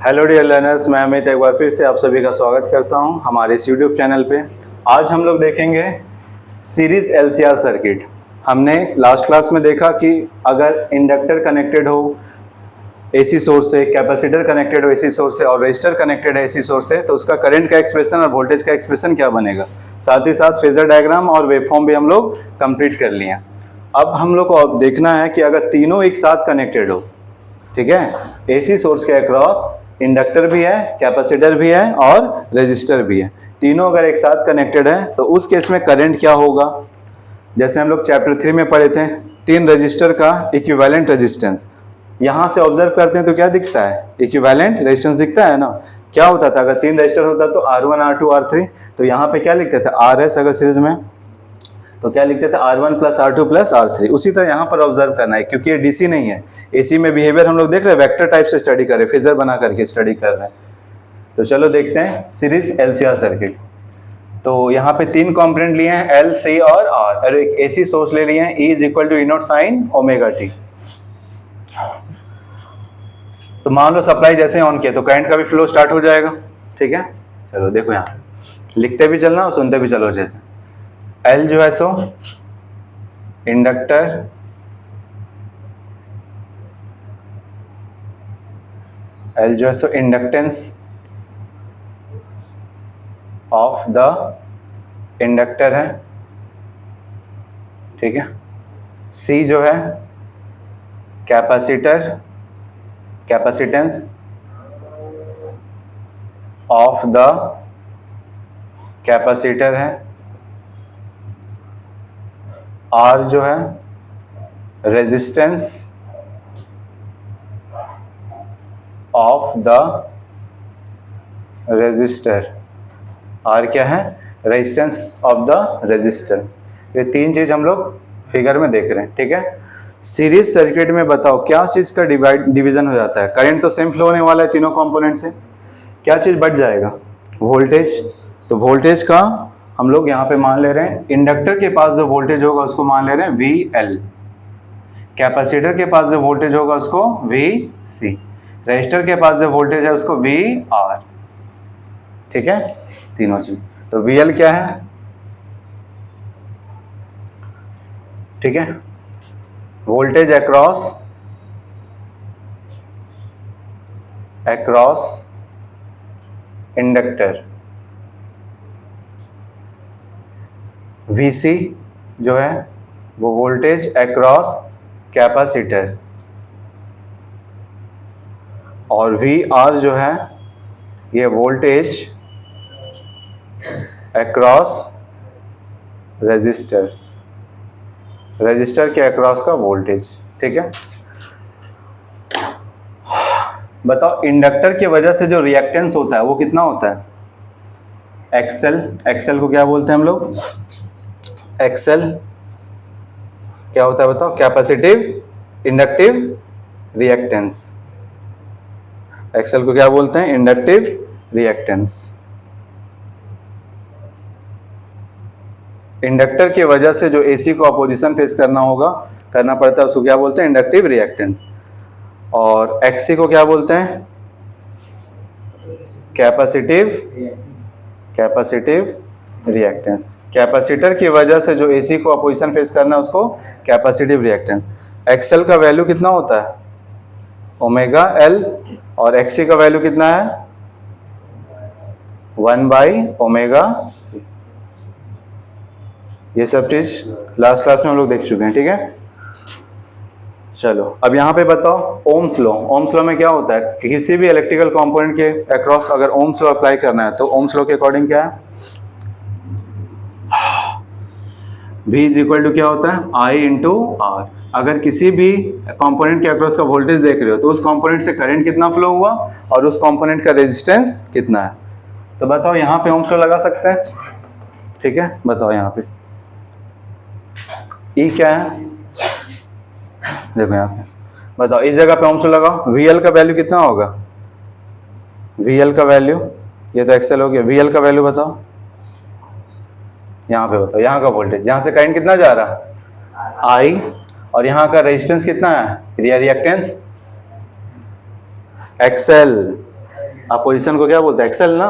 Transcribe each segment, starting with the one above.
Hello dear learners, मैं अमित एक बार फिर से आप सभी का स्वागत करता हूं हमारे इस यूट्यूब चैनल पे। आज हम लोग देखेंगे सीरीज एलसीआर सर्किट। हमने लास्ट क्लास में देखा कि अगर इंडक्टर कनेक्टेड हो एसी सोर्स से, कैपेसिटर कनेक्टेड हो एसी सोर्स से और रजिस्टर कनेक्टेड है एसी सोर्स से, तो उसका करंट का एक्सप्रेशन और वोल्टेज का एक्सप्रेशन क्या बनेगा। साथ ही साथ फेजर डायग्राम और वेवफॉर्म भी हम लोग कंप्लीट कर लिए। अब हम लोग को अब देखना है कि अगर तीनों एक साथ कनेक्टेड हो, ठीक है, एसी सोर्स के अक्रॉस इंडक्टर भी है, कैपेसिटर भी है और रेजिस्टर भी है, तीनों अगर एक साथ कनेक्टेड है तो उस केस में करंट क्या होगा। जैसे हम लोग चैप्टर 3 में पढ़े थे, तीन रेजिस्टर का इक्विवेलेंट रेजिस्टेंस। यहाँ से ऑब्जर्व करते हैं तो क्या दिखता है, इक्विवेलेंट रेजिस्टेंस दिखता है ना। क्या होता था, अगर तीन रेजिस्टर होता तो R1 R2 R3, तो यहाँ पे क्या लिखते थे, RS अगर सीरीज में तो क्या लिखते थे, R1 plus R2 plus R3। उसी तरह यहाँ पर ऑब्जर्व करना है, क्योंकि ये डीसी नहीं है। एसी में बिहेवियर हम लोग देख रहे हैं, वेक्टर टाइप से स्टडी कर रहे हैं, फेजर बना करके स्टडी कर रहे हैं। तो चलो देखते हैं सीरीज एलसीआर सर्किट। तो यहाँ पे तीन कॉम्पोनेंट लिए हैं, एल, सी और आर, और एक एसी सोर्स ले लिए हैं, E is equal to E naught sine omega t. तो मान लो सप्लाई जैसे ऑन किया तो करंट का भी फ्लो स्टार्ट हो जाएगा, ठीक है। चलो देखो, यहाँ लिखते भी चलना और सुनते भी चलो। जैसे एल जो है सो इंडक्टर, एल जो है सो इंडक्टेंस ऑफ द इंडक्टर है, ठीक है। सी जो है capacitor, capacitance of the capacitor है। आर जो है resistance of the resistor. R क्या है, रेजिस्टेंस ऑफ द रेजिस्टर। ये तीन चीज हम लोग फिगर में देख रहे हैं, ठीक है। सीरीज सर्किट में बताओ क्या चीज का डिवीजन हो जाता है। करंट तो सेम फ्लो होने वाला है तीनों कंपोनेंट से, क्या चीज बढ़ जाएगा, वोल्टेज। तो वोल्टेज का हम लोग यहाँ पे मान ले रहे हैं, इंडक्टर के पास जो वोल्टेज होगा उसको मान ले रहे हैं VL, कैपेसिटर के पास जो वोल्टेज होगा उसको VC, रजिस्टर के पास जो वोल्टेज है उसको VR, ठीक है, तीनों चीज। तो VL क्या है, ठीक है, वोल्टेज अक्रॉस इंडक्टर। VC जो है वो वोल्टेज अक्रॉस कैपेसिटर, और VR जो है ये वोल्टेज अक्रॉस रेजिस्टर, रेजिस्टर के अक्रॉस का वोल्टेज, ठीक है। बताओ इंडक्टर की वजह से जो रिएक्टेंस होता है वो कितना होता है, एक्सेल। एक्सेल को क्या बोलते हैं हम लोग, एक्सेल क्या होता है बताओ, कैपेसिटिव इंडक्टिव रिएक्टेंस। एक्सेल को क्या बोलते हैं, इंडक्टिव रिएक्टेंस। इंडक्टर की वजह से जो एसी को अपोजिशन फेस करना पड़ता है उसको क्या बोलते हैं, इंडक्टिव रिएक्टेंस। और एक्सी को क्या बोलते हैं, कैपेसिटिव रिएक्टेंस। कैपेसिटर की वजह से जो एसी को अपोजिशन फेस करना है उसको कैपेसिटिव रिएक्टेंस। एक्सएल का वैल्यू कितना होता है, ओमेगा एल, और एक्सी का वैल्यू कितना है, 1/ω/c। ये सब चीज लास्ट क्लास में हम लोग देख चुके हैं, ठीक है। चलो अब यहाँ पे बताओ ओम्स लॉ। ओम्स लॉ में क्या होता है, किसी भी इलेक्ट्रिकल कंपोनेंट के अक्रॉस अगर ओम्स लॉ अप्लाई करना है तो ओम्स लॉ के अकॉर्डिंग क्या है, V इज इक्वल टू क्या होता है, I इंटू R। अगर किसी भी कंपोनेंट के अक्रॉस का वोल्टेज देख रहे हो तो उस कंपोनेंट से करंट कितना फ्लो हुआ और उस कंपोनेंट का रेजिस्टेंस कितना है। तो बताओ यहाँ पे ओम्स लॉ लगा सकते हैं, ठीक है। बताओ यहाँ पे E क्या है, देखो यहाँ पे बताओ, इस जगह पे ओम्स लॉ लगाओ। VL का वैल्यू कितना होगा, VL का वैल्यू, ये तो एक्सेल हो गया, VL का वैल्यू बताओ यहाँ पे, बताओ यहाँ का वोल्टेज, यहाँ से करंट कितना जा रहा है I, और यहाँ का रेजिस्टेंस कितना है, रिएक्टेंस XL, अपोजिशन को क्या बोलते हैं, एक्सेल ना।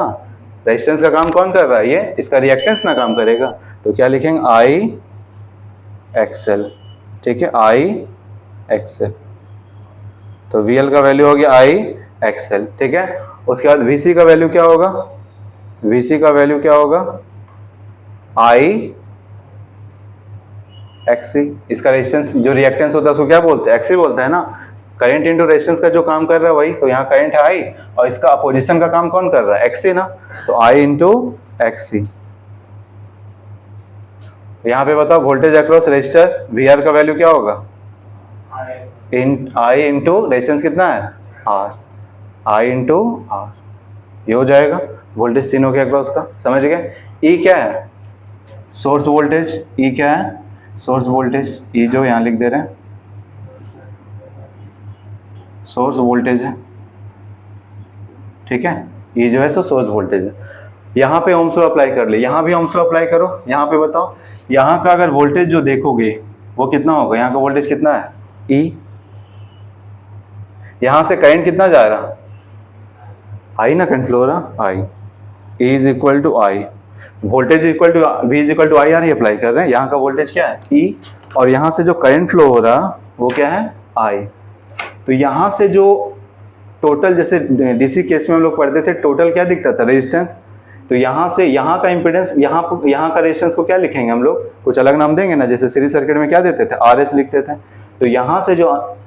रेजिस्टेंस का काम कौन कर रहा है, ये इसका रिएक्टेंस ना काम करेगा। तो क्या लिखेंगे, आई एक्सेल, ठीक है, आई एक्सेल। तो VL का वैल्यू हो गया आई एक्सेल, ठीक है। उसके बाद VC का वैल्यू क्या होगा, VC का वैल्यू क्या होगा, आई एक्सी। इसका रेजिस्टेंस जो रिएक्टेंस होता है उसको क्या बोलते हैं, एक्सी बोलते हैं ना। करंट इनटू रेजिस्टेंस का जो काम कर रहा है वही, तो यहाँ करंट है आई और इसका अपोजिशन का काम कौन कर रहा है, एक्सी ना। तो आई इंटू एक्सी। यहाँ पे बताओ वोल्टेज अक्रॉस रेजिस्टर VR का वैल्यू क्या होगा, आई इंटू रेजिस्टेंस कितना है, आर, आई इंटू आर, ये हो जाएगा वोल्टेज तीनों के अक्रॉस का। समझ गए। ई क्या है, सोर्स वोल्टेज। ई क्या है, सोर्स वोल्टेज। ई जो यहाँ लिख दे रहे हैं सोर्स वोल्टेज है, ठीक है। ये जो है सो सोर्स वोल्टेज है। यहाँ पे ओम्स लॉ अप्लाई कर ले, यहाँ भी ओम्स लॉ अप्लाई करो। यहाँ पे बताओ, यहाँ का अगर वोल्टेज जो देखोगे वो कितना होगा, यहाँ का वोल्टेज कितना है, ई। यहाँ से करंट कितना जा रहा, आई ना, करंट फ्लो हो रहा, I. E is equal to I, voltage equal to V is equal to I R ही अप्लाई कर रहे हैं। यहाँ का वोल्टेज क्या है, E, और यहाँ से जो करंट फ्लो हो रहा वो क्या है, I। तो यहाँ से जो टोटल, जैसे DC केस में हम लोग पढ़ते थे, टोटल क्या दिखता था, रेजिस्टेंस। तो यहाँ से यहाँ का इम्पीडेंस, यहाँ का रेजिस्टेंस को क्या लिखेंगे हम लोग, कुछ अलग नाम देंगे ना। जैसे सीरीज सर्किट में क्या देते थे, RS लिखते थे। तो यहाँ से जो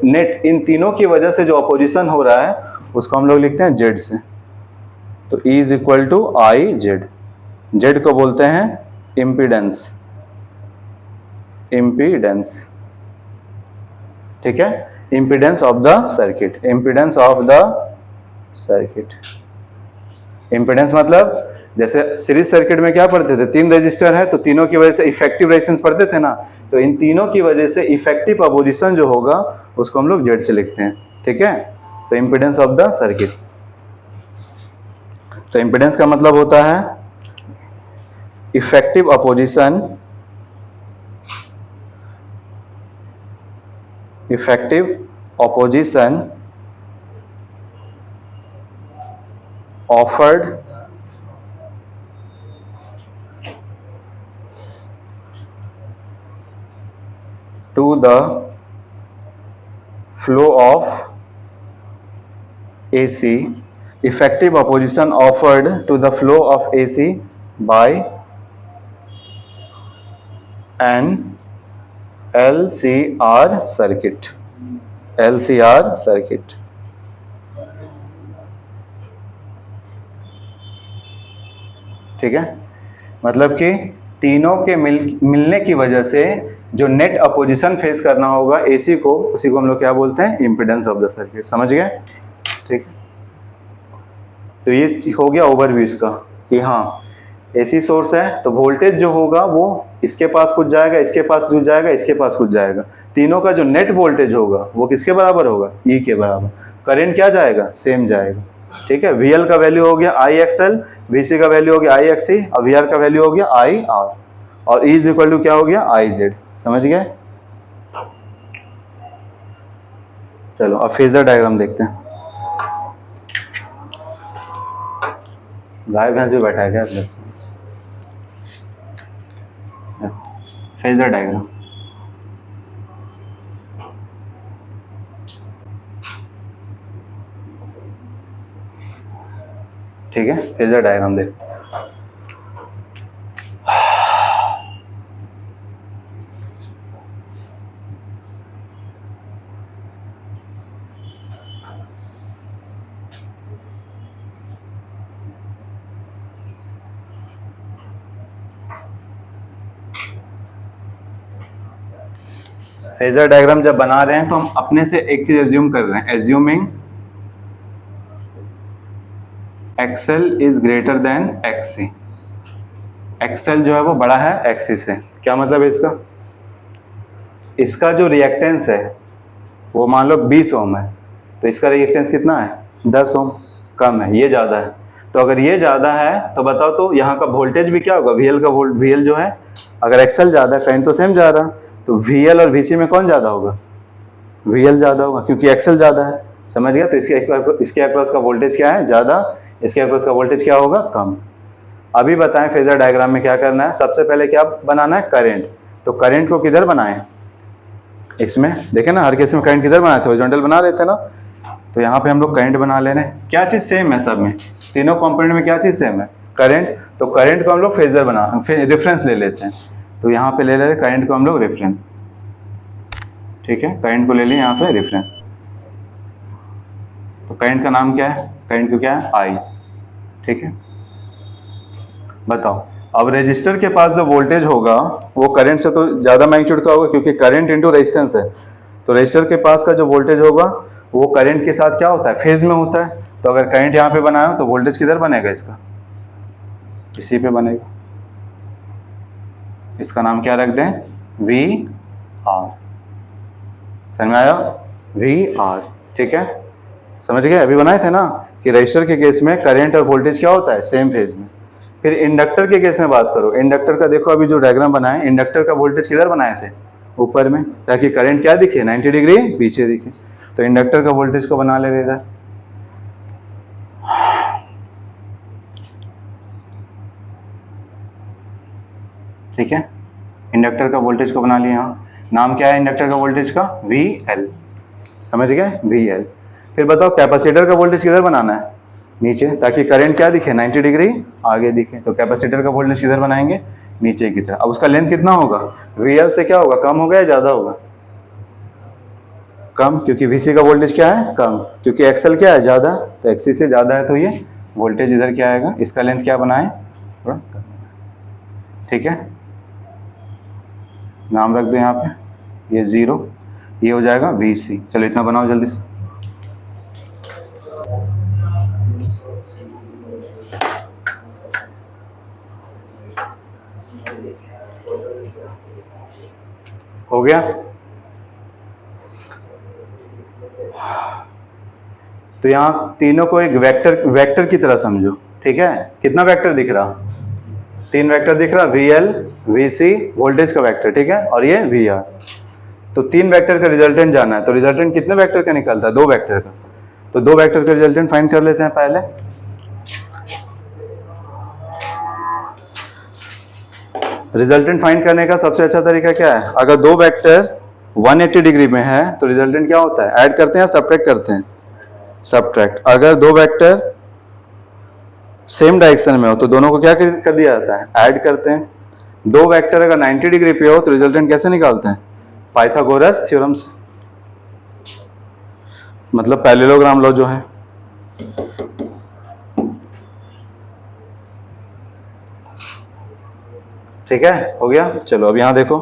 नेट इन तीनों की वजह से जो अपोजिशन हो रहा है उसको हम लोग लिखते हैं Z से। तो E is equal to I Z. Z को बोलते हैं इम्पीडेंस, इम्पीडेंस, ठीक है, impedance of the circuit, impedance of the circuit. Impedance मतलब जैसे सीरीज सर्किट में क्या पढ़ते थे, 3 रेजिस्टर है तो तीनों की वजह से इफेक्टिव रेजिस्टेंस पढ़ते थे ना। तो इन तीनों की वजह से इफेक्टिव अपोजिशन जो होगा उसको हम लोग जेड से लिखते हैं, ठीक है। तो इम्पीडेंस ऑफ द सर्किट। तो इम्पीडेंस का मतलब होता है effective opposition, effective opposition offered to the flow of AC, effective opposition offered to the flow of AC by an LCR circuit, LCR circuit। ठीक है, मतलब कि तीनों के मिलने की वजह से जो नेट अपोजिशन फेस करना होगा एसी को, उसी को हम लोग क्या बोलते हैं, इम्पीडेंस ऑफ द सर्किट। समझ गए, ठीक। तो ये हो गया ओवरव्यू इसका कि हाँ एसी सोर्स है तो वोल्टेज जो होगा वो इसके पास कुछ जाएगा, इसके पास कुछ जाएगा, इसके पास कुछ जाएगा। तीनों का जो नेट वोल्टेज होगा वो किसके बराबर होगा, ई के बराबर। करंट क्या जाएगा, सेम जाएगा, ठीक है। VL का वैल्यू हो गया आई एक्सएल, VC का वैल्यू हो गया आई एक्सी, और VR का वैल्यू हो गया आई आर, और E इज इक्वल टू क्या हो गया, आई जेड। समझ गए। चलो अब फेजर डायग्राम देखते हैं। गाय भैंस भी बैठा है क्या, फेजर डायग्राम। ठीक है, फेजर डायग्राम देख। फेजर डायग्राम जब बना रहे हैं तो हम अपने से एक चीज एज्यूम कर रहे हैं, assuming XL is greater than XC. XL जो है वो बड़ा है एक्सी से। क्या मतलब है इसका, इसका जो रिएक्टेंस है वो मान लो 20 ओम है, तो इसका रिएक्टेंस कितना है, 10 ओम। कम है, ये ज़्यादा है। तो अगर ये ज़्यादा है तो बताओ तो यहाँ का वोल्टेज भी क्या होगा, VL का VL जो है, अगर एक्सएल ज़्यादा है, करंट तो सेम जा रहा, तो VL और VC में कौन ज़्यादा होगा, VL ज़्यादा होगा, क्योंकि एक्सएल ज़्यादा है। समझ गया? तो इसके अक्रॉस का वोल्टेज क्या है? ज़्यादा, इसके अक्रॉस का वोल्टेज क्या होगा? कम। अभी बताएं फेजर डायग्राम में क्या करना है। सबसे पहले क्या बनाना है? करंट। तो करंट को किधर बनाएं? इसमें देखें ना, हर केस में करंट किधर बनाए थे? हॉरिजॉन्टल बना रहे थे ना। तो यहाँ पे हम लोग करंट बना ले रहे हैं। क्या चीज़ सेम है सब में? तीनों कंपोनेंट में क्या चीज़ सेम है? करंट। तो करंट को हम लोग फेजर रेफरेंस ले लेते हैं। तो यहाँ पे ले ले रहे करंट को हम लोग रेफरेंस। ठीक है, करंट को ले लिया यहाँ पे रेफरेंस। तो करंट का नाम क्या है? करंट को क्या है? आई। ठीक है, बताओ अब रेजिस्टर के पास जो वोल्टेज होगा वो करंट से तो ज़्यादा मैग्नीट्यूड का होगा, क्योंकि करंट इंटू रेजिस्टेंस है। तो रेजिस्टर के पास का जो वोल्टेज होगा वो करंट के साथ क्या होता है? फेज में होता है। तो अगर करंट यहाँ पे बनाया तो वोल्टेज किधर बनेगा? इसका इसी पे बनेगा। इसका नाम क्या रख दें? V R. समझ में आया? V R. ठीक है, समझ गए? अभी बनाए थे ना कि रजिस्टर के केस में करंट और वोल्टेज क्या होता है? सेम फेज में। फिर इंडक्टर के केस में बात करो। इंडक्टर का देखो, अभी जो डायग्राम बनाए, इंडक्टर का वोल्टेज किधर बनाए थे? ऊपर में, ताकि करंट क्या दिखे? 90 डिग्री पीछे दिखे। तो इंडक्टर का वोल्टेज को बना ले इधर। ठीक है, इंडक्टर का वोल्टेज को बना लिया। यहाँ नाम क्या है इंडक्टर का वोल्टेज का? V L. समझ गए? V L. फिर बताओ कैपेसिटर का वोल्टेज किधर बनाना है? नीचे, ताकि करंट क्या दिखे? 90 डिग्री आगे दिखे। तो कैपेसिटर का वोल्टेज किधर बनाएंगे? नीचे की तरफ। अब उसका लेंथ कितना होगा? वी एल से क्या होगा? कम होगा या ज़्यादा होगा? कम, क्योंकि वी सी का वोल्टेज क्या है? कम, क्योंकि एक्सएल क्या है? ज़्यादा। तो एक्सी से ज़्यादा है, तो ये वोल्टेज इधर क्या आएगा? इसका लेंथ क्या बनाए? थोड़ा कम। ठीक है, नाम रख दो यहाँ पे, ये 0, ये हो जाएगा वी सी। चलो इतना बनाओ जल्दी से। हो गया? तो यहाँ तीनों को एक वेक्टर की तरह समझो। ठीक है, कितना वेक्टर दिख रहा? 3 वेक्टर दिख रहा, V L, V C, voltage का वेक्टर। ठीक है, और ये वी आर। तो 3 वेक्टर का रिजल्टेंट जाना है। तो रिजल्टेंट कितने वेक्टर का निकलता है? 2 वेक्टर का। तो 2 वेक्टर का रिजल्टेंट फाइंड कर लेते हैं पहले। रिजल्टेंट फाइंड करने का सबसे अच्छा तरीका क्या है? अगर 2 वेक्टर 180 डिग्री में है तो रिजल्टेंट क्या होता है? ऐड करते हैं या सब्ट्रैक्ट करते हैं? सब्ट्रैक्ट। अगर 2 वेक्टर सेम डायरेक्शन में हो तो दोनों को क्या कर दिया जाता है? ऐड करते हैं। 2 वेक्टर अगर 90 डिग्री पे हो तो रिजल्टेंट कैसे निकालते हैं? पाइथागोरस थ्योरम से, मतलब पैरेललोग्राम लॉ जो है। ठीक है, हो गया? चलो अब यहां देखो,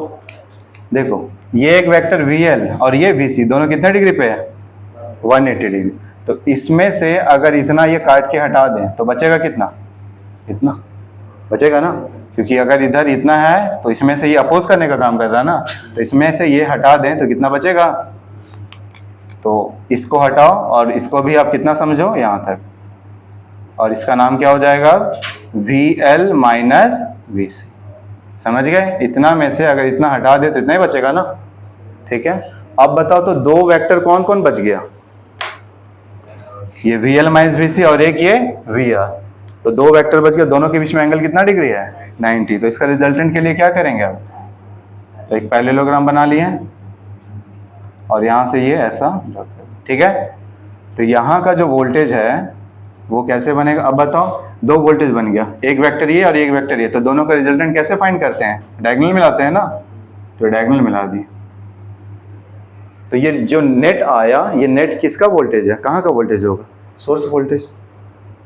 देखो ये एक वेक्टर वी एल और ये वी सी, दोनों कितने डिग्री पे है? 180 डिग्री। तो इसमें से अगर इतना ये काट के हटा दें तो बचेगा कितना? इतना बचेगा ना, क्योंकि अगर इधर इतना है तो इसमें से ये अपोज करने का काम कर रहा है ना। तो इसमें से ये हटा दें तो कितना बचेगा? तो इसको हटाओ और इसको भी आप कितना समझो? यहाँ तक। और इसका नाम क्या हो जाएगा? वी एल माइनस वी सी। समझ गए? इतना में से अगर इतना हटा दे तो इतना ही बचेगा ना। ठीक है, अब बताओ तो 2 वेक्टर कौन कौन बच गया? ये वी एल माइनस वी सी और एक ये वी आर। तो 2 वेक्टर बच गए, दोनों के बीच में एंगल कितना डिग्री है? 90। तो इसका रिजल्टेंट के लिए क्या करेंगे अब? तो एक पैरेललोग्राम बना लिए और यहाँ से ये ऐसा। ठीक है, तो यहाँ का जो वोल्टेज है वो कैसे बनेगा? अब बताओ, 2 वोल्टेज बन गया, एक वेक्टर ये और एक वेक्टर ये। तो दोनों का रिजल्टेंट कैसे फाइंड करते हैं? डायगोनल मिलाते हैं ना। तो डायगोनल मिला दिए। तो ये जो नेट आया, ये नेट किसका वोल्टेज है? कहाँ का वोल्टेज होगा? सोर्स वोल्टेज,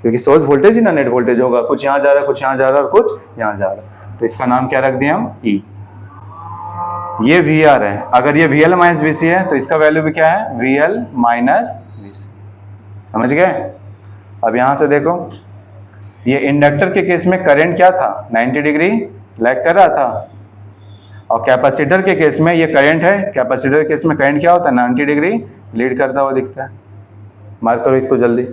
क्योंकि सोर्स वोल्टेज ही ना नेट वोल्टेज होगा। कुछ यहाँ जा रहा है, कुछ यहाँ जा रहा है और कुछ यहाँ जा रहा है। तो इसका नाम क्या रख दिया हम? ई। ये वी आर है। अगर ये वी एल माइनस वी सी है तो इसका वैल्यू भी क्या है? वी एल माइनस वी सी। समझ गए? अब यहाँ से देखो, ये इंडक्टर के केस में करंट क्या था? 90 डिग्री लैग कर रहा था। और कैपेसिटर के केस में ये करंट है। कैपेसिटर के केस में करंट क्या होता है? 90 डिग्री लीड करता हुआ दिखता है। मार्क करो इसको जल्दी।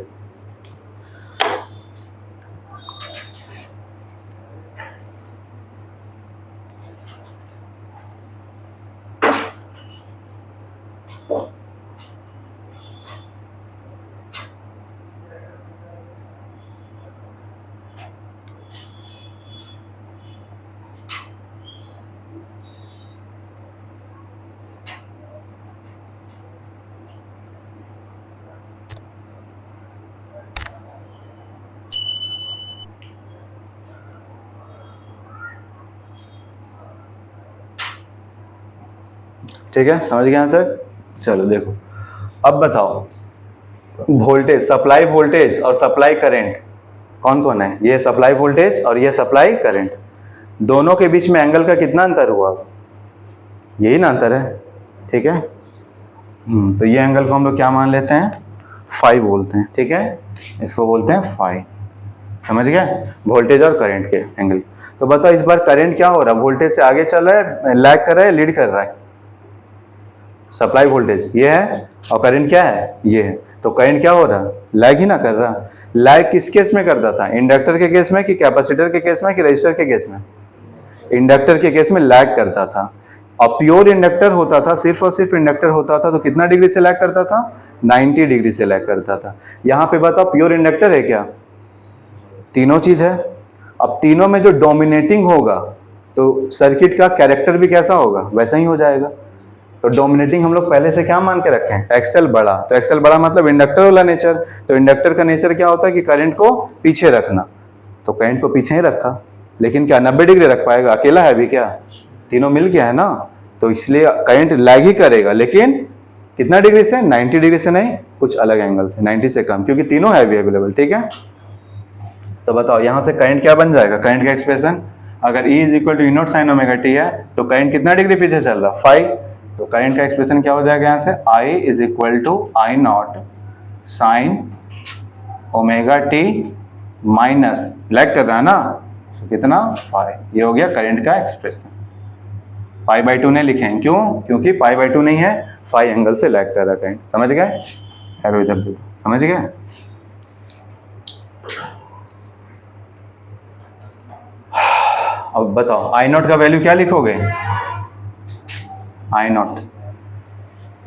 ठीक है, समझ गए यहाँ तक? चलो देखो, अब बताओ वोल्टेज, सप्लाई वोल्टेज और सप्लाई करंट कौन कौन है? ये सप्लाई वोल्टेज और ये सप्लाई करंट, दोनों के बीच में एंगल का कितना अंतर हुआ? यही ना अंतर है, ठीक है। तो ये एंगल को हम लोग क्या मान लेते हैं? फाई बोलते हैं, ठीक है, इसको बोलते हैं फाई। समझ गए? वोल्टेज और करंट के एंगल। तो बताओ इस बार करंट क्या हो रहा है? वोल्टेज से आगे चल रहा है, लैग कर रहा है, लीड कर रहा है? सप्लाई वोल्टेज ये है और करंट क्या है? ये है। तो करंट क्या हो रहा? लैग ही ना कर रहा। लैग किस केस में करता था? इंडक्टर के केस में कि कैपेसिटर के केस में कि रजिस्टर के केस में? इंडक्टर के केस में लैग करता था। अब प्योर इंडक्टर होता था, सिर्फ और सिर्फ इंडक्टर होता था, तो कितना डिग्री से लैग करता था? 90 डिग्री से लैग करता था। यहाँ पे बताओ प्योर इंडक्टर है क्या? तीनों चीज है। अब तीनों में जो डोमिनेटिंग होगा तो सर्किट का कैरेक्टर भी कैसा होगा? वैसा ही हो जाएगा। तो डोमिनेटिंग हम लोग पहले से क्या मान के रखे हैं? एक्सेल बड़ा। तो एक्सेल बड़ा मतलब इंडक्टर वाला नेचर। तो इंडक्टर का नेचर क्या होता है कि करंट को पीछे रखना। तो करंट को पीछे ही रखा, लेकिन क्या 90 डिग्री रख पाएगा? अकेला है अभी क्या? तीनों मिल गया है ना, तो इसलिए करंट लैग ही करेगा, लेकिन कितना डिग्री से? 90 डिग्री से नहीं, कुछ अलग एंगल से, 90 से कम, क्योंकि तीनों है भी अवेलेबल, ठीक है। तो बताओ यहां से करंट क्या बन जाएगा? करंट का एक्सप्रेशन अगर E = E0 sin omega t है तो करंट कितना डिग्री पीछे चल रहा? फाई। तो करंट का एक्सप्रेशन क्या हो जाएगा यहाँ से? I = I0 sin omega t minus lag कर रहा है ना, तो कितना? फाई। ये हो गया करंट का एक्सप्रेशन। π/2 नहीं लिखे हैं, क्यों? क्योंकि π/2 नहीं है, फाई एंगल से लैग कर रहा करंट। समझ गए? एरो इधर दे दो। समझ गए? अब बताओ I0 का वैल्यू क्या लिखोगे? I0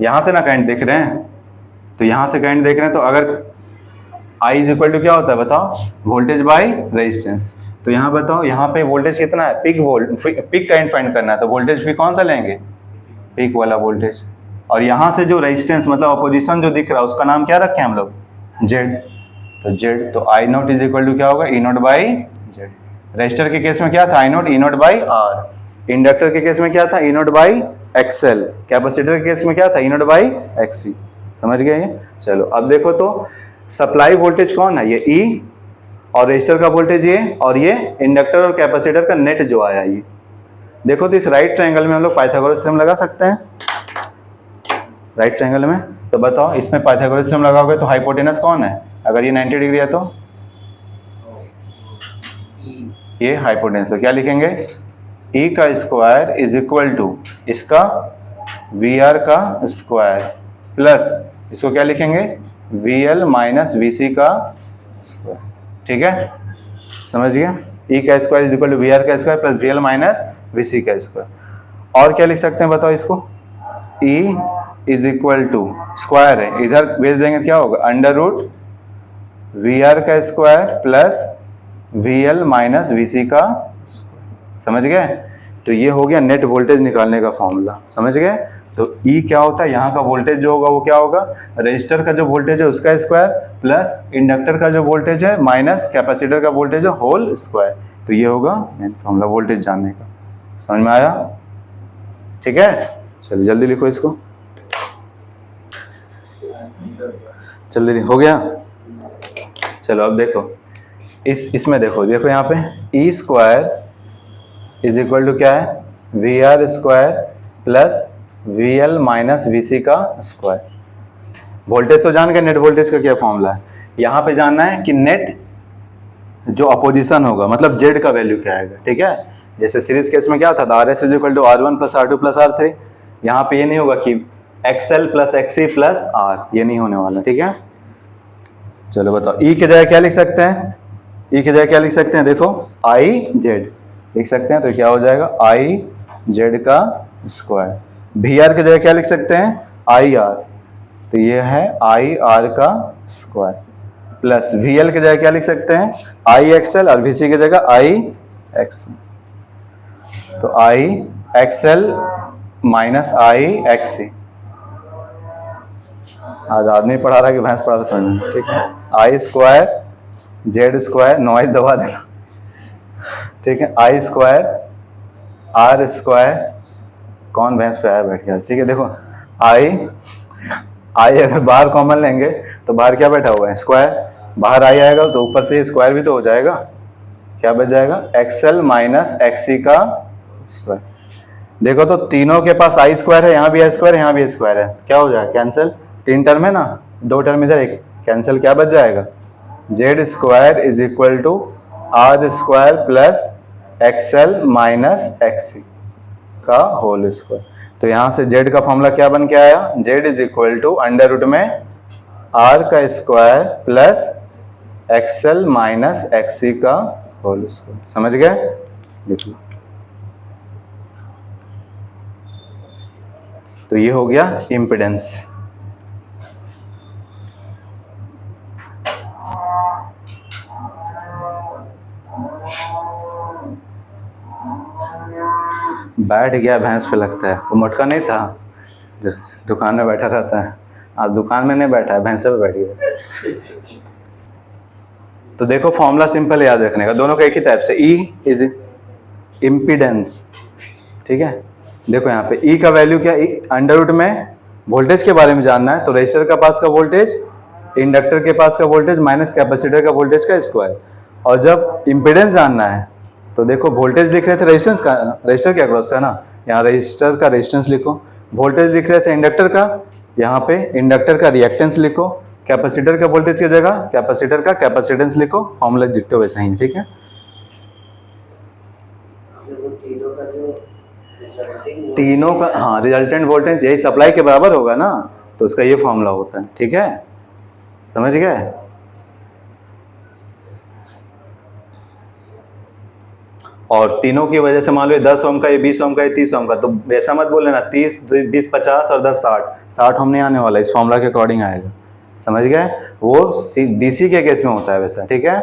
यहां से ना करंट देख रहे हैं, तो यहां से करंट देख रहे हैं, तो अगर I = क्या होता है बताओ? Voltage by resistance. तो यहाँ बताओ, यहाँ पे वोल्टेज कितना है? पिक करंट फाइंड करना है, तो वोल्टेज भी कौन सा लेंगे? पिक वाला वोल्टेज। और यहाँ से जो रेजिस्टेंस मतलब अपोजिशन जो दिख रहा है उसका नाम क्या रखे हम लोग? Z। तो Z, तो I0 = क्या होगा? E0/Z। रजिस्टर के केस में क्या था? I0 E0/R। इंडक्टर के केस में क्या था? E0/XL। कैपेसिटर के केस में क्या था? E0/XC। समझ गए ये? चलो अब देखो तो सप्लाई वोल्टेज कौन है? ये E, और रजिस्टर का वोल्टेज ये, और ये इंडक्टर और कैपेसिटर का नेट जो आया ये। देखो तो इस राइट ट्रायंगल में हम लोग पाइथागोरस थ्योरम लगा सकते हैं। राइट ट्रायंगल में तो बताओ इसमें पाइथागोरस थ्योरम लगाओगे तो हाइपोटेनस कौन है? अगर ये 90 डिग्री है तो ये हाइपोटेनस है। क्या लिखेंगे? E का स्क्वायर = इसका VR का स्क्वायर प्लस इसको क्या लिखेंगे? VL - VC का स्क्वायर। ठीक है, समझ गया? E का स्क्वायर = VR का स्क्वायर प्लस VL - VC का स्क्वायर। और क्या लिख सकते हैं बताओ इसको? E = स्क्वायर है, इधर भेज देंगे क्या होगा? √VR का स्क्वायर प्लस VL - VC का स्क्वायर। समझ गए? तो ये हो गया नेट वोल्टेज निकालने का फॉर्मूला। समझ गए? तो E क्या होता है? यहाँ का वोल्टेज जो होगा वो क्या होगा? रजिस्टर का जो वोल्टेज है उसका स्क्वायर प्लस इंडक्टर का जो वोल्टेज है माइनस कैपेसिटर का वोल्टेज है होल स्क्वायर। तो ये होगा मेन फॉर्मूला वोल्टेज जानने का। समझ में आया? ठीक है, चलिए जल्दी लिखो इसको। जल्दी हो गया? चलो अब देखो इसमें देखो यहाँ पे E स्क्वायर = क्या है? VR square plus VL - VC का स्क्वायर। वोल्टेज तो जान गए, नेट वोल्टेज का क्या फॉर्मूला है? यहाँ पे जानना है कि नेट जो अपोजिशन होगा मतलब Z का वैल्यू क्या आएगा। ठीक है, जैसे सीरीज केस में क्या था? RS = R1 + R2 + R3। यहाँ पे ये नहीं होगा कि XL + XC + R, ये नहीं होने वाला। ठीक है, चलो बताओ E की जगह क्या लिख सकते हैं? E की जगह क्या लिख सकते हैं? देखो IZ लिख सकते हैं, तो क्या हो जाएगा? IZ का स्क्वायर। VR की जगह क्या लिख सकते हैं? IR, तो ये है IR का स्क्वायर प्लस VL की जगह क्या लिख सकते हैं? IXL, और VC की जगह IXC, तो IXL - IXC। आज आदमी पढ़ा रहा है कि भैंस पढ़ा रहा है समझ में? ठीक है, I square Z square, noise दबा देना। ठीक है, I स्क्वायर R स्क्वायर कौन भैंस पे आया बैठ गया, ठीक है। देखो आई अगर बाहर कॉमन लेंगे तो बाहर क्या बैठा हुआ है, स्क्वायर, बाहर आई आएगा तो ऊपर से स्क्वायर भी तो हो जाएगा, क्या बच जाएगा, एक्सएल माइनस एक्सी का स्क्वायर। देखो तो तीनों के पास आई स्क्वायर है, यहाँ भी आई स्क्वायर है, यहाँ भी स्क्वायर है, क्या हो जाएगा, कैंसिल। 3 टर्म है ना, 2 टर्म इधर, एक कैंसिल, क्या बच जाएगा, Z square is equal to R square plus XL minus XC का होल स्क्वायर। तो यहां से z का फॉर्मूला क्या बन के आया, z is equal to under root में r का square plus XL minus XC का होल स्क्वायर। समझ गए, लिख लो। तो ये हो गया इम्पिडेंस। बैठ गया भैंस पे, लगता है वो मोटका नहीं था जो दुकान में बैठा रहता है, आज दुकान में नहीं बैठा है, भैंसे पे बैठ गया। तो देखो फॉर्मूला सिंपल याद रखने का, दोनों का एक ही टाइप से, E इज इम्पीडेंस, ठीक है। देखो यहाँ पे E का वैल्यू क्या, अंडर रूट में वोल्टेज के बारे में जानना है तो रजिस्टर का पास का वोल्टेज, इंडक्टर के पास का वोल्टेज माइनस कैपेसिटर का वोल्टेज का स्क्वायर। और जब इम्पीडेंस जानना है तो देखो वोल्टेज लिख रहे थे रेजिस्टेंस का, रजिस्टर के अक्रॉस का ना, यहाँ रजिस्टर का रेजिस्टेंस लिखो, वोल्टेज लिख रहे थे इंडक्टर का, यहाँ पे इंडक्टर का रिएक्टेंस लिखो, कैपेसिटर का वोल्टेज की जगह कैपेसिटर का कैपेसिटेंस लिखो, फॉर्मूला डिट्टो वैसा ही, ठीक है। तीनों का हाँ रिजल्टेंट वोल्टेज यही सप्लाई के बराबर होगा ना, तो उसका ये फॉर्मूला होता है, ठीक है, समझ गए। और तीनों की वजह से मान लो 10 ओम का, ये 20 ओम का, ये 30 ओम का, तो ऐसा मत बोल लेना 30, 20 50 और 10 60 हम नहीं आने वाला, इस फॉर्मूला के अकॉर्डिंग आएगा, समझ गए। वो डीसी के केस में होता है वैसा, ठीक है।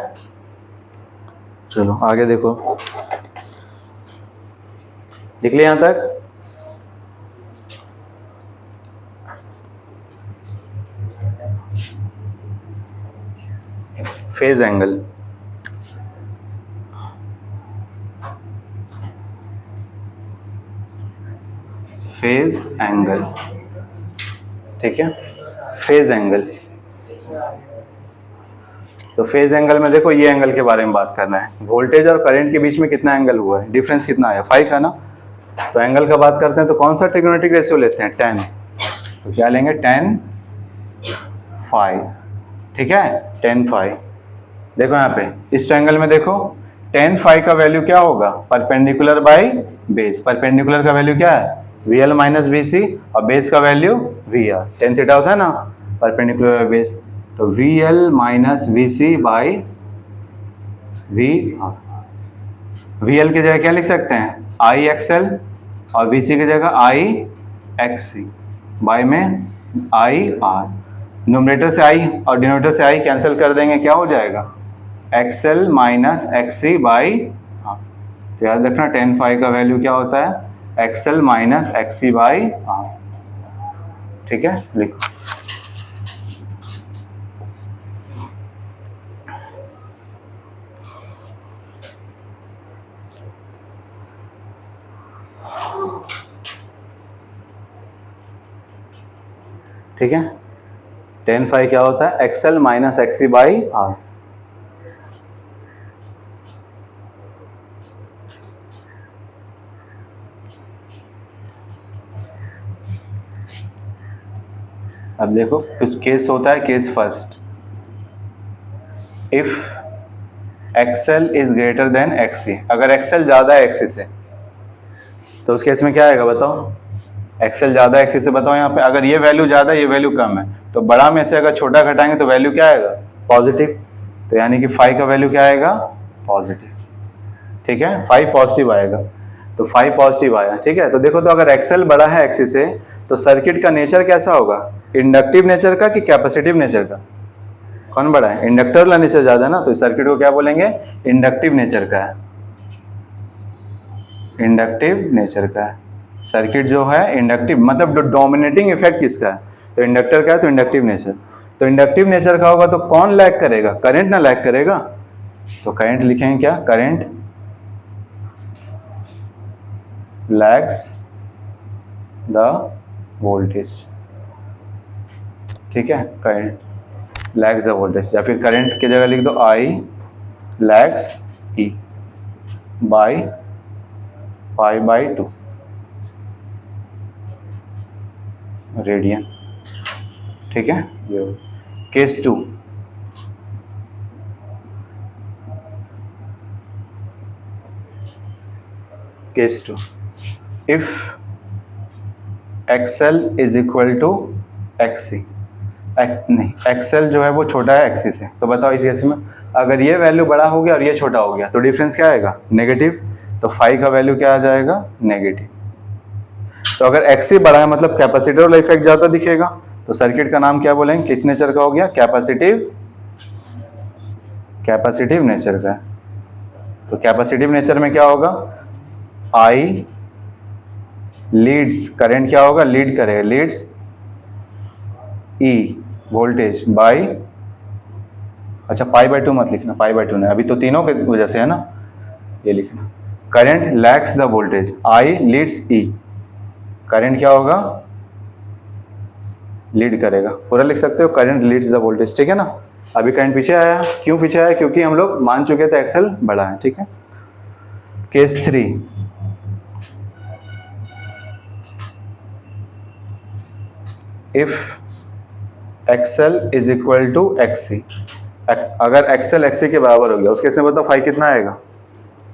चलो आगे देखो, लिख लिया यहां तक। फेज एंगल, फेज एंगल, ठीक है, फेज एंगल। तो फेज एंगल में देखो ये एंगल के बारे में बात करना है, वोल्टेज और करंट के बीच में कितना एंगल हुआ है, डिफरेंस कितना आया, 5 का ना। तो एंगल का बात करते हैं तो कौन सा ट्रिग्नोमेट्रिक रेशियो लेते हैं, 10, तो क्या लेंगे, 10 फाई, ठीक है, 10 फाई। देखो यहाँ पे इस ट्रायंगल में देखो 10 फाई का वैल्यू क्या होगा, परपेंडिकुलर बाई बेस, परपेंडिकुलर का वैल्यू क्या है, VL माइनस VC, और बेस का वैल्यू VR, टेन थीटा होता है ना परपेंडिकुलर बाई बेस, तो VL minus VC by VR। VL की जगह क्या लिख सकते हैं, IXL, और VC की जगह IXC, बाई में IR, न्यूमरेटर से I और डिनोमिनेटर से I कैंसिल कर देंगे, क्या हो जाएगा, XL माइनस XC बाई, तो याद रखना 10 फाई का वैल्यू क्या होता है, XL minus XC by R, ठीक है, लिखो। ठीक है, 10 फाई क्या होता है, XL minus XC by R। अब देखो कुछ केस होता है, case first, if XL is greater then XC, अगर XL ज्यादा है XC से तो उस केस में क्या आएगा बताओ, XL ज्यादा XC से, बताओ यहाँ पे अगर ये वैल्यू ज्यादा ये वैल्यू कम है तो बड़ा में से अगर छोटा घटाएंगे तो वैल्यू क्या आएगा, पॉजिटिव, तो यानी कि फाई का वैल्यू क्या आएगा, पॉजिटिव, ठीक है, फाई पॉजिटिव आएगा, तो फाई पॉजिटिव आया, ठीक है। तो देखो तो अगर XL बड़ा है XC से तो सर्किट का नेचर कैसा होगा, इंडक्टिव नेचर का कि कैपेसिटिव नेचर का, कौन बड़ा है, इंडक्टर वाला नेचर ज्यादा है ना, तो इस सर्किट को क्या बोलेंगे, इंडक्टिव नेचर का है, इंडक्टिव नेचर का है सर्किट जो है, इंडक्टिव मतलब डोमिनेटिंग इफेक्ट किसका है, तो इंडक्टर का है, तो इंडक्टिव नेचर, तो इंडक्टिव नेचर का होगा तो कौन लैग करेगा, करंट ना लैग करेगा, तो करंट लिखेंगे क्या, करंट लैग्स द वोल्टेज, ठीक है, करंट लैग्स द वोल्टेज, या फिर करंट की जगह लिख दो I lags E by pi by 2 radian, ठीक है। ये case 2, case 2, if XL is equal to XC, नहीं XL जो है वो छोटा है XC से, तो बताओ इस केस में अगर ये वैल्यू बड़ा हो गया और ये छोटा हो गया तो डिफरेंस क्या आएगा, नेगेटिव, तो फाई का वैल्यू क्या आ जाएगा, नेगेटिव। तो अगर XC बड़ा है मतलब कैपेसिटर वाला इफेक्ट ज़्यादा दिखेगा, तो सर्किट का नाम क्या बोलेंगे, किस नेचर का हो गया, कैपेसिटिव नेचर का है। तो कैपेसिटिव नेचर में क्या होगा, आई लीड्स, करंट क्या होगा, लीड करेगा, लीड्स ई वोल्टेज बाई, अच्छा पाई बाई 2 मत लिखना, पाई बाई 2 नहीं, अभी तो तीनों के वजह से है ना, ये लिखना, current lags the voltage, I leads E, current क्या होगा, लीड करेगा, पूरा लिख सकते हो, करंट लीड्स द वोल्टेज, ठीक है ना। अभी करंट पीछे आया, क्यों पीछे आया, क्योंकि हम लोग मान चुके थे एक्सेल बड़ा है, ठीक है। Case 3, if XL is equal to XC, अगर XL XC के बराबर हो गया उस केस में बताओ फाई कितना आएगा,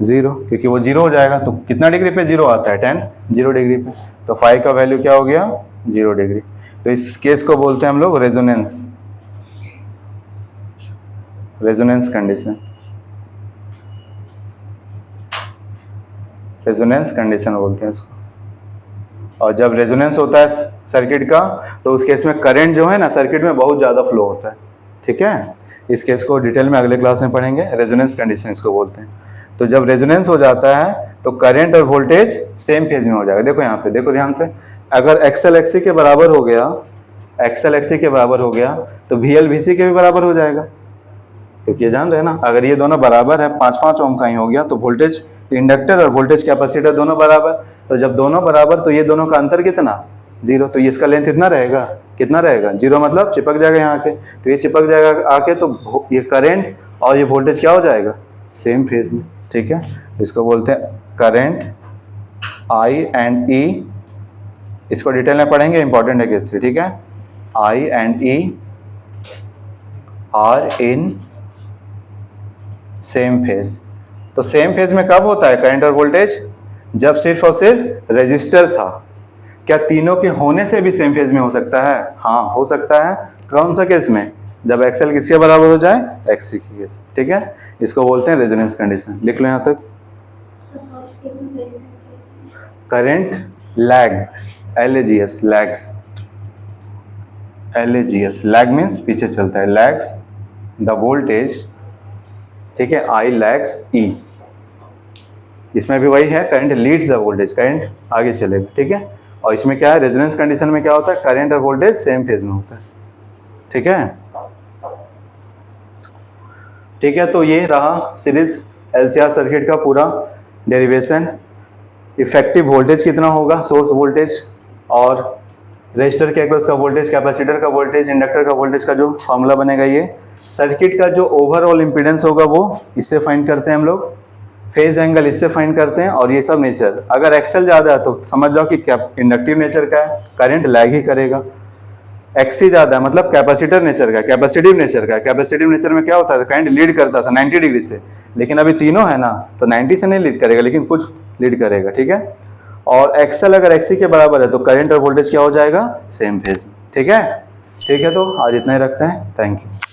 0, क्योंकि वो 0 हो जाएगा, तो कितना डिग्री पे 0 आता है, 10, 0 डिग्री पे, तो फाई का वैल्यू क्या हो गया, 0 डिग्री। तो इस केस को बोलते हैं हम लोग resonance, resonance condition, resonance condition बोलते हैं इसको। और जब रेजोनेंस होता है सर्किट का तो उस केस में करंट जो है ना सर्किट में बहुत ज़्यादा फ्लो होता है, ठीक है। इस केस को डिटेल में अगले क्लास में पढ़ेंगे, रेजोनेंस कंडीशन इसको बोलते हैं। तो जब रेजोनेंस हो जाता है तो करंट और वोल्टेज सेम फेज में हो जाएगा। देखो यहाँ पे, देखो ध्यान से, अगर XL XC के बराबर हो गया, XL XC के बराबर हो गया तो VL VC के भी बराबर हो जाएगा, क्योंकि ये जान रहे हैं ना, अगर ये दोनों बराबर है 5-5 ओम का ही हो गया तो वोल्टेज इंडक्टर और वोल्टेज कैपेसिटर दोनों बराबर, तो जब दोनों बराबर तो ये दोनों का अंतर कितना, 0, तो ये इसका लेंथ इतना रहेगा, कितना रहेगा, 0, मतलब चिपक जाएगा यहाँ के, तो ये चिपक जाएगा आके, तो ये करंट और ये वोल्टेज क्या हो जाएगा, सेम फेज में, ठीक है। इसको बोलते हैं करंट I एंड E, इसको डिटेल में पढ़ेंगे, इंपॉर्टेंट है केस 3, ठीक है। I and E are in same phase, तो सेम फेज में कब होता है करंट और वोल्टेज, जब सिर्फ और सिर्फ रेजिस्टर था। क्या तीनों के होने से भी सेम फेज में हो सकता है, हाँ हो सकता है, कौन सा केस में, जब XL किसके बराबर हो जाए, XC की केस, ठीक है। इसको बोलते हैं रेजोनेंस कंडीशन, लिख लो यहाँ तक। Current lag, LAGS, lags, LAGS, lag means पीछे चलता है, लैग्स द वोल्टेज, ठीक है, I लैग्स E, इसमें भी वही है, current leads the voltage, current आगे चलेगा, ठीक है। और इसमें क्या है, रेजोनेंस कंडीशन में क्या होता है, करंट और वोल्टेज सेम फेज में होता है, ठीक है, ठीक है। तो ये रहा सीरीज LCR सर्किट का पूरा डेरिवेशन। इफेक्टिव वोल्टेज कितना होगा, सोर्स वोल्टेज, और रजिस्टर के अक्रॉस का वोल्टेज, कैपेसिटर का वोल्टेज, इंडक्टर का वोल्टेज का जो फॉर्मूला बनेगा, ये सर्किट का जो ओवरऑल इंपीडेंस होगा वो इससे फाइंड करते हैं हम लोग, फेज एंगल इससे फाइंड करते हैं, और ये सब नेचर। अगर XL ज़्यादा है तो समझ जाओ कि इंडक्टिव नेचर का है, करंट लैग ही करेगा। XC ज़्यादा है मतलब कैपेसिटर नेचर का, कैपेसिटिव नेचर का। कैपेसिटिव नेचर में क्या होता है, करंट लीड करता था 90 डिग्री से, लेकिन अभी तीनों है ना तो 90 से नहीं लीड करेगा, लेकिन कुछ लीड करेगा, ठीक है। और XL अगर XC के बराबर है तो करंट और वोल्टेज क्या हो जाएगा, सेम फेज में, ठीक है। ठीक है, तो आज इतना ही रखते हैं, थैंक यू।